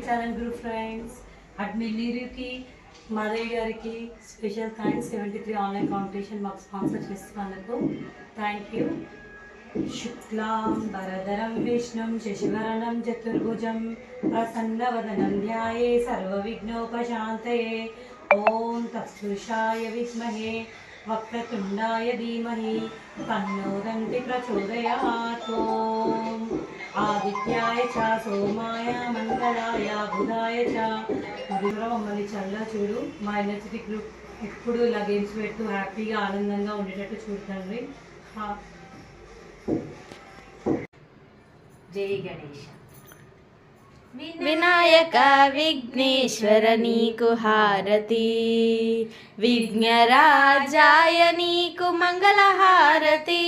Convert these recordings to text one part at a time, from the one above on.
Channel group friends. Admin నీరుకి మాధవి గారికి special thanks. 73 online competition మాకు స్పాన్సర్ చేస్తున్నందుకు థ్యాంక్ యూ. శుక్లాం వరదరం విష్ణుం శశివర్ణం చతుర్భుజం ప్రసన్నవదనం ధ్యాయే సర్వవిఘ్నోపశాంతయే. ఓం తత్పురుషాయ విద్మహే వక్రతుండాయ ధీమహి తన్నో దంతి ప్రచోదయాత్. ఓం ఆదిత్యాయ చ సోమాయ మంగళాయ బుధాయ చ. మమ్మల్ని చల్ల చూడు. మా ఎనర్జెటిక్ గ్రూప్ ఎప్పుడు ఇలా గేమ్స్ పెడుతూ హ్యాపీగా ఆనందంగా ఉండేటట్టు చూడండి. జై గణేష్. వినాయక విఘ్నేశ్వర నీకు హారతి, విఘ్నరాజాయ నీకు మంగళహారతి.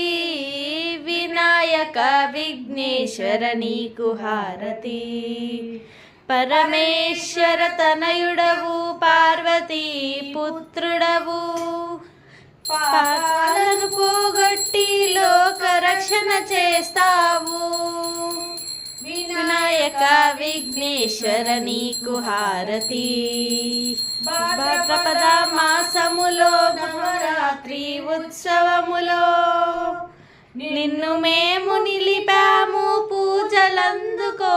వినాయక విఘ్నేశ్వర నీకు హారతి. పరమేశ్వర తనయుడవు పార్వతీ పుత్రుడవు, పాపాలను పోగొట్టి లోక రక్షణ చేస్తావు. వినాయక విఘ్నేశ్వర నీకు హారతి. భాద్రపద మాసములో నవరాత్రి ఉత్సవములో నిన్ను మేము నిలిపాము, పూజలందుకోవయ్యా.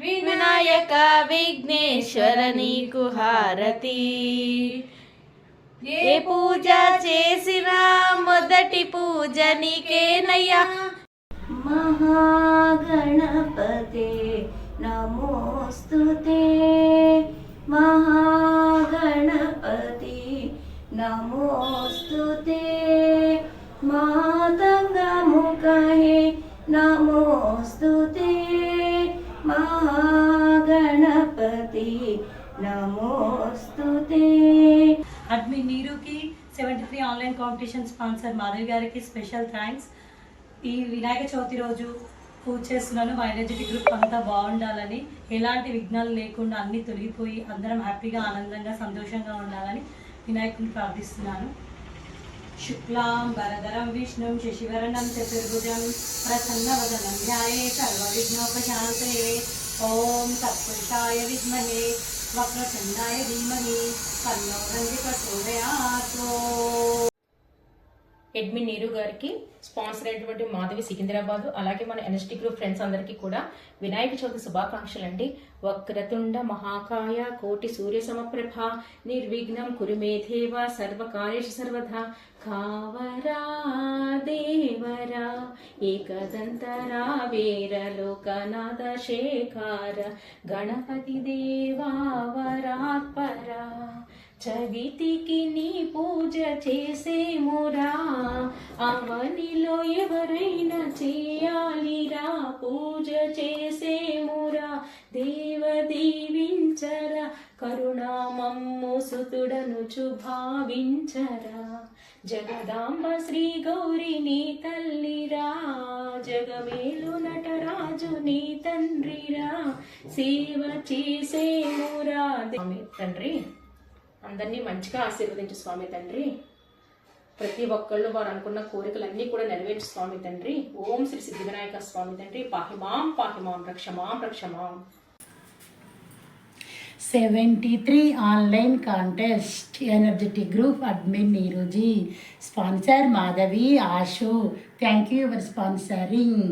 వినాయక విఘ్నేశ్వర నీకు హారతి. ఏ పూజ చేసినా మొదటి పూజ నీకేనయ్యా. మహాగణపతే నమోస్తుతే, మహాగణపతి నమోస్తుతే. మాతంగముఖే నమోస్తుతే, మహాగణపతి నమోస్తుతే. అడ్మిన్ నీరుకి 73 ఆన్లైన్ కాంపిటీషన్ స్పాన్సర్ మాధవి గారికి స్పెషల్ థ్యాంక్స్. ఈ వినాయక చవితి రోజు పూజ చేస్తున్నాను. మా ఎనర్జెటిక్ గ్రూప్ అంతా బాగుండాలని, ఎలాంటి విఘ్నాలు లేకుండా అన్నీ తొలగిపోయి అందరం హ్యాపీగా ఆనందంగా సంతోషంగా ఉండాలని వినాయకుని ప్రార్థిస్తున్నాను. శుక్లాం వరదరం విష్ణుం శశివర్ణం చతుర్భుజం ప్రసన్నవదనం ధ్యాయే సర్వవిఘ్నోపశాంతయే. ఓం తత్పురుషాయ విద్మహే వక్రతుండాయ ధీమహి తన్నో దంతి ప్రచోదయాత్. అడ్మిన్ నీరు గారికి స్పాన్సర్ అయినటువంటి మాధవి సికింద్రాబాద్, అలాగే మన ఎన్ఎస్టీ గ్రూప్ ఫ్రెండ్స్ అందరికీ కూడా వినాయక చవితి శుభాకాంక్షలు అండి. వక్రతుండ మహాకాయ కోటి సూర్య సమప్రభ నిర్విఘ్నం కురుమే దేవ సర్వకార్యేషు సర్వదా. కావరా దేవరా ఏకదంతరా వీర లోకనాథ శేఖర గణపతి దేవావరాత్పరా. చవితికి నీ పూజ చేసేమురా, అవనిలో ఎవరైనా చేయాలిరా. పూజ చేసేమురా దేవ దీవించరా, కరుణామమ్ము సుతుడను భావించరా. జగదాంబ శ్రీ గౌరి నీ తల్లిరా, జగమేలు నటరాజు నీ తండ్రిరా. సేవ చేసేమురా తండ్రి. అందరినీ మంచిగా ఆశీర్వదించు స్వామి తండ్రి. ప్రతి ఒక్కళ్ళు వారు అనుకున్న కోరికలన్నీ కూడా నెరవేర్చు స్వామి తండ్రి. ఓం శ్రీ సిద్ధి వినాయక స్వామి తండ్రి. పాహిమాం పాహిమాం రక్షమాం రక్షమాం. 73 online contest energetic group admin Neeruji, sponsor Madhavi Ashu. Thank you for sponsoring.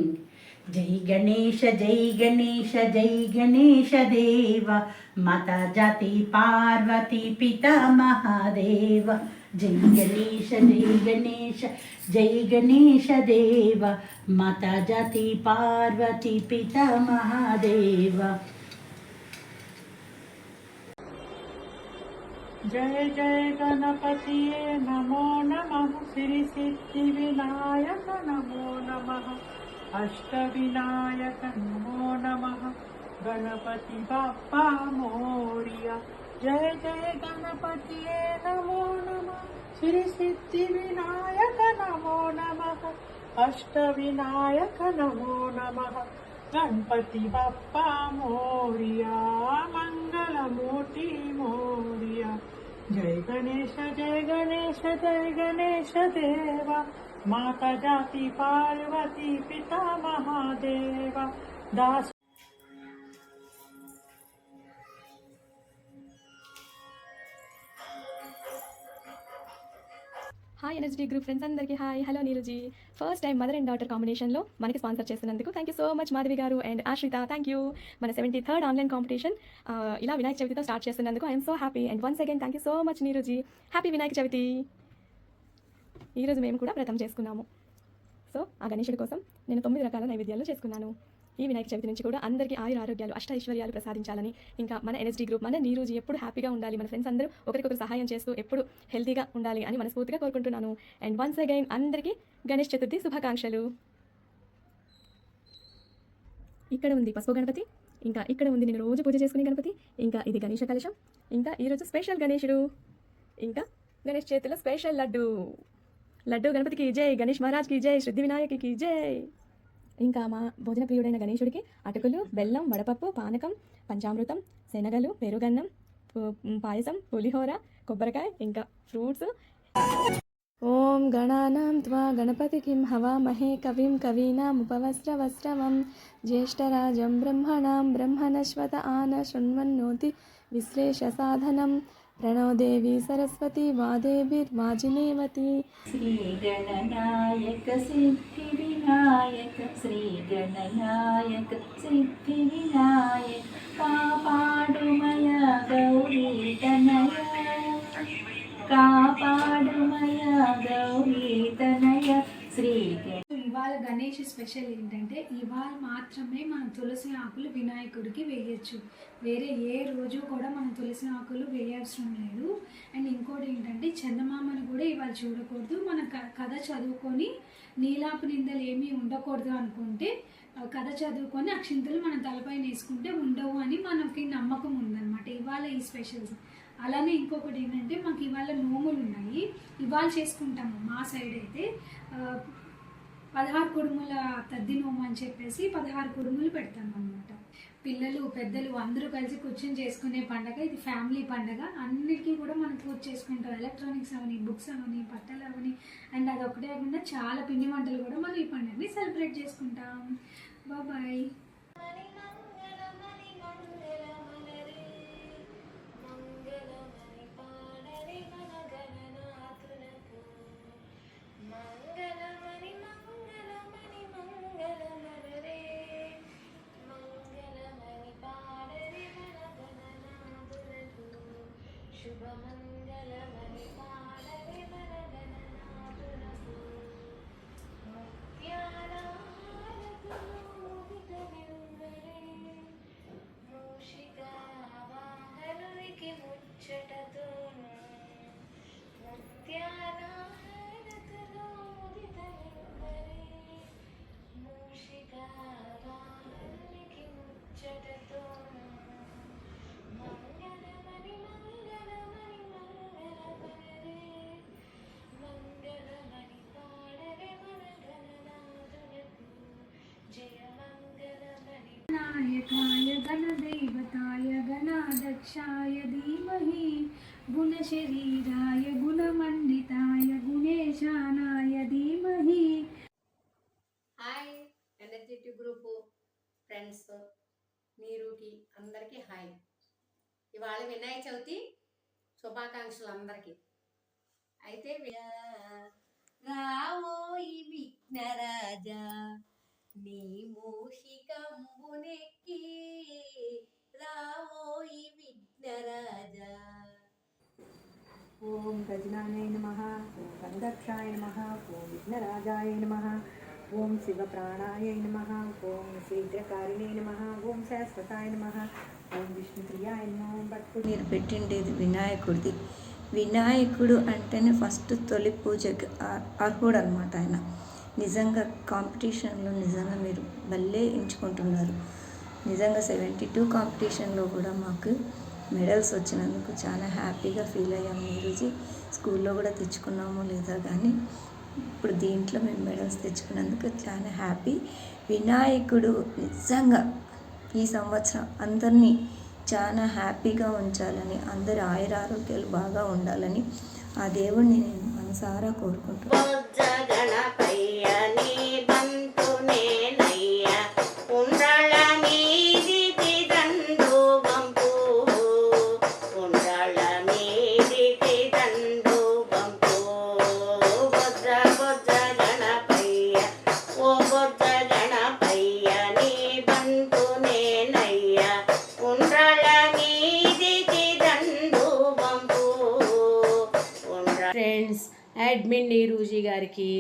జై గణేష జై గణేష జై గణేష దేవ, మాతా జాతి పార్వతీ పితా మహాదేవ. జై గణేష జై గణేష జై గణేష దేవ, మాతా జాతి పార్వతీ పితా మహాదేవ. जय जय गणपति नमो नमः, श्री सिद्धि विनायक नमो नमः, अष्टविनायक नमो नमः, गणपति बाप्पा मोरिया. जय जय गणपति नमो नमः, श्री सिद्धि विनायक नमो नमः, अष्टविनायक नमो नमः, गणपति बाप्पा मोरिया, मंगलमूर्ति मोरिया. जय गणेश जय गणेश जय गणेश देवा, माता जाति पार्वती पिता महादेवा. दास హాయ్ ఎనర్జీ గ్రూప్ ఫ్రెండ్స్ అందరికీ hi. Hello Neeruji. First time mother and daughter కాంబినేషన్లో మనకి స్పాన్సర్ చేస్తున్నందుకు thank you so much Madhavi గారు అండ్ ఆశ్రిత. Thank you. మన 73rd ఆన్లైన్ కాంపిటీషన్ ఇలా వినాయక చవితితో స్టార్ట్ చేస్తున్నందుకు I'm so happy and once again thank you so much Neeruji. Happy Vinayaka Chavithi. ఈరోజు మేము కూడా వ్రతం చేసుకున్నాము. సో ఆ గణేశుడి కోసం నేను 9 రకాల నైవేద్యాలు చేసుకున్నాను. ఈ వినాయక చవితి నుంచి కూడా అందరికీ ఆయుర ఆరోగ్యాలు అష్టైశ్వర్యాలు ప్రసాదించాలని, ఇంకా మన ఎన్ఎస్డి గ్రూప్ మన నీరుజీ ఎప్పుడు హ్యాపీగా ఉండాలి, మన ఫ్రెండ్స్ అందరూ ఒకరికొకరు సహాయం చేస్తూ ఎప్పుడు హెల్తీగా ఉండాలి అని మనస్ఫూర్తిగా కోరుకుంటున్నాను. అండ్ వన్స్ అగైన్ అందరికీ గణేష్ చతుర్థి శుభాకాంక్షలు. ఇక్కడ ఉంది పసుపు గణపతి, ఇంకా ఇక్కడ ఉంది నేను రోజు పూజ చేసుకునే గణపతి, ఇంకా ఇది గణేష కలశం, ఇంకా ఈరోజు స్పెషల్ గణేశుడు, ఇంకా గణేష్ చేతిలో స్పెషల్ లడ్డు. లడ్డు గణపతికి జై, గణేష్ మహారాజ్కి జై, సిద్ధి వినాయకుడికి జై. ఇంకా మా భోజన ప్రియుడైన గణేశుడికి అటుకులు, బెల్లం, వడపప్పు, పానకం, పంచామృతం, శనగలు, పెరుగన్నం, పాయసం, పులిహోర, కొబ్బరికాయ, ఇంకా ఫ్రూట్స్. ఓం గణానాం త్వా గణపతికిం హవామహే కవిం కవీనాముపవస్రవస్రవం జ్యేష్ఠరాజం బ్రహ్మణాం బ్రహ్మణస్వత ఆన శృణ్వన్నోతి విశ్లేష సాధనం ప్రణో దేవి సరస్వతి వాదేవిర్వాజినేవతి. శ్రీ గణనాయక సిద్ధి వినాయక శ్రీ గణనాయక సిద్ధి వినాయక కాపాడుమయ గౌరీ తనయ కాపాడుమయ గౌరీ తనయ శ్రీ. ఇవాళ గణేష్ స్పెషల్ ఏంటంటే ఇవాళ మాత్రమే మనం తులసి ఆకులు వినాయకుడికి వేయచ్చు. వేరే ఏ రోజు కూడా మనం తులసి ఆకులు వేయాల్సిన లేదు. అండ్ ఇంకోటి ఏంటంటే చందమామను కూడా ఇవాళ చూడకూడదు. మన కథ చదువుకొని నీలాపు నిందలు ఏమీ ఉండకూడదు అనుకుంటే కథ చదువుకొని అక్షింతలు మన తలపైన వేసుకుంటే ఉండవు అని మనకి నమ్మకం ఉందన్నమాట ఇవాళ ఈ స్పెషల్స్. అలానే ఇంకొకటి ఏంటంటే మాకు ఇవాళ నోములు ఉన్నాయి, ఇవాళ చేసుకుంటాము. మా సైడ్ అయితే 16 కుడుముల తద్ది నోము అని చెప్పేసి 16 కుడుములు పెడతాం అన్నమాట. పిల్లలు పెద్దలు అందరూ కలిసి కూర్చొని చేసుకునే పండగ ఇది. ఫ్యామిలీ పండగ. అన్నిటికీ కూడా మనం పూజ చేసుకుంటాం. ఎలక్ట్రానిక్స్ అవని, బుక్స్ అవని, బట్టలు అవని, అండ్ అది ఒకటే కాకుండా చాలా పిండి వంటలు కూడా మనం ఈ పండుగని సెలబ్రేట్ చేసుకుంటాం. బాయ్. శుభమంగళమని పాడరే మన గణనాథునకు ముత్యాలహారతులు ముదితనివ్వరే మూషికా వాహనునికి ముచ్చటతోను ముత్యాలహారతులు ముదితనివ్వరే మూషికా వాహనునికి ముచ్చటతోను మంగళమని మంగళమని మంగళమనరే మంగళమని పాడరే మన గణనాథునకు జయ మంగళమని. నాయకాయ గణదైవతాయ గణాధ్యక్షాయ ధీమహి గుణశరీరాయ గుణమండితాయ గుణేశానాయ ధీమహి. హాయ్ ఎనర్జెటిక్ గ్రూప్ ఫ్రెండ్స్, నీరుకి అందరికీ హాయ్. ఇవాళ వినాయక చవితి శుభాకాంక్షలు అందరికీ. అయితే రావోయి విఘ్నరాజా నీ మూషికంబునెక్కి రావోయి విఘ్నరాజా. ఓం గజనానాయ నమః, ఓం గణదక్షాయ నమః, ఓం విఘ్నరాజాయ నమః, ఓం శివప్రాణాయ నమః, ఓం శీఘ్రకారిణే నమః, ఓం శాశ్వతాయ నమః, ఓం విష్ణుప్రియాయ నమః. పట్టుకుని మీరు పెట్టిండేది వినాయకుడిది. వినాయకుడు అంటేనే ఫస్ట్ తొలి పూజకి అర్హుడు అనమాట ఆయన. నిజంగా కాంపిటీషన్లో నిజంగా మీరు భలే ఎంచుకుంటున్నారు. నిజంగా 72 కాంపిటీషన్లో కూడా మాకు మెడల్స్ వచ్చినందుకు చాలా హ్యాపీగా ఫీల్ అయ్యాము. ఈరోజు స్కూల్లో కూడా తెచ్చుకున్నామో లేదో కానీ ఇప్పుడు దీంట్లో మేము మెడల్స్ తెచ్చుకున్నందుకు చాలా హ్యాపీ. వినాయకుడు నిజంగా ఈ సంవత్సరం అందరినీ చాలా హ్యాపీగా ఉంచాలని, అందరి ఆయురారోగ్యాలు బాగా ఉండాలని ఆ దేవుణ్ణి నేను మనసారా కోరుకుంటున్నాను. అడ్మిన్ నీరూజీ గారికి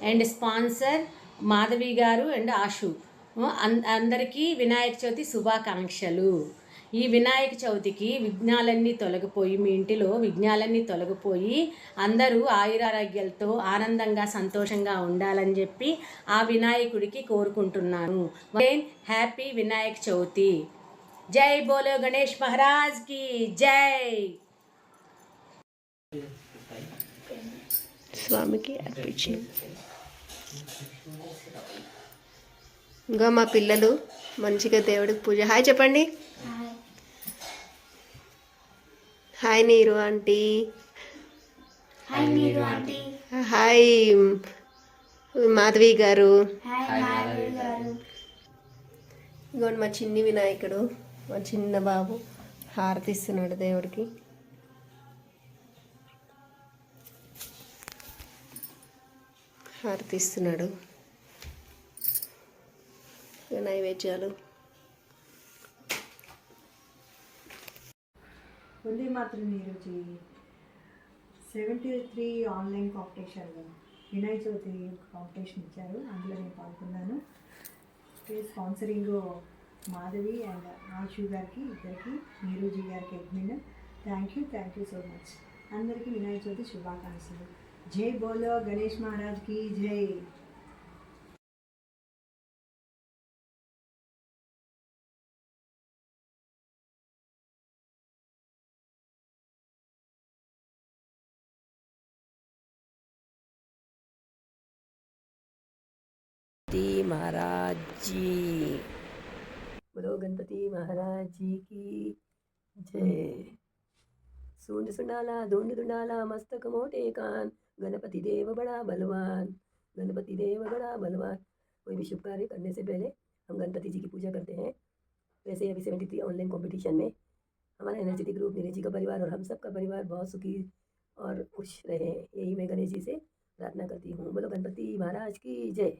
అండ్ స్పాన్సర్ మాధవి గారు అండ్ ఆషు అందరికీ వినాయక చవితి శుభాకాంక్షలు. ఈ వినాయక చవితికి విఘ్నాలన్నీ తొలగిపోయి మీ ఇంటిలో విఘ్నాలన్నీ తొలగిపోయి అందరూ ఆయురారోగ్యాలతో ఆనందంగా సంతోషంగా ఉండాలని చెప్పి ఆ వినాయకుడికి కోరుకుంటున్నాను. హ్యాపీ వినాయక చవితి. జై బోలో గణేష్ మహారాజ్ కి జై. స్వామికి అర్పించిన ఇంకా మా పిల్లలు మంచిగా దేవుడికి పూజ. హాయ్ చెప్పండి. హాయ్ నీరు ఆంటీ. హాయ్ మాధవి గారు. ఇదిగోండి మా చిన్ని వినాయకుడు, మా చిన్న బాబు హారతిస్తున్నాడు దేవుడికి. హారతిస్తున్నాడు. నైవేద్యాలు. వందే మాత్రం ఈరోజు 73 online competition Vinayaka Chavithi competition ఇచ్చారు. అందులో నేను పాల్గొన్నాను. స్పాన్సరింగ్ మాధవి అండ్ ఆశు గారికి, ఇద్దరికి, నీరూజీ గారికి admin. Thank you so much. అందరికీ వినాయక చవితి శుభాకాంక్షలు. జై బోలో గణేష్ మహారాజ్ కి జై. महाराज जी, बोलो गणपति महाराज जी की जय. सूंड सुंडाला धुंड धुंडाला मस्तक मोटे कान, गणपति देव बड़ा बलवान, गणपति देव बड़ा बलवान. कोई भी शुभ कार्य करने से पहले हम गणपति जी की पूजा करते हैं. वैसे अभी 73 ऑनलाइन कंपटीशन में हमारा एनर्जेटिक ग्रुप नीरज का परिवार और हम सब का परिवार बहुत सुखी और खुश रहे, यही मैं गणेश जी से प्रार्थना करती हूँ. बोलो गणपति महाराज की जय.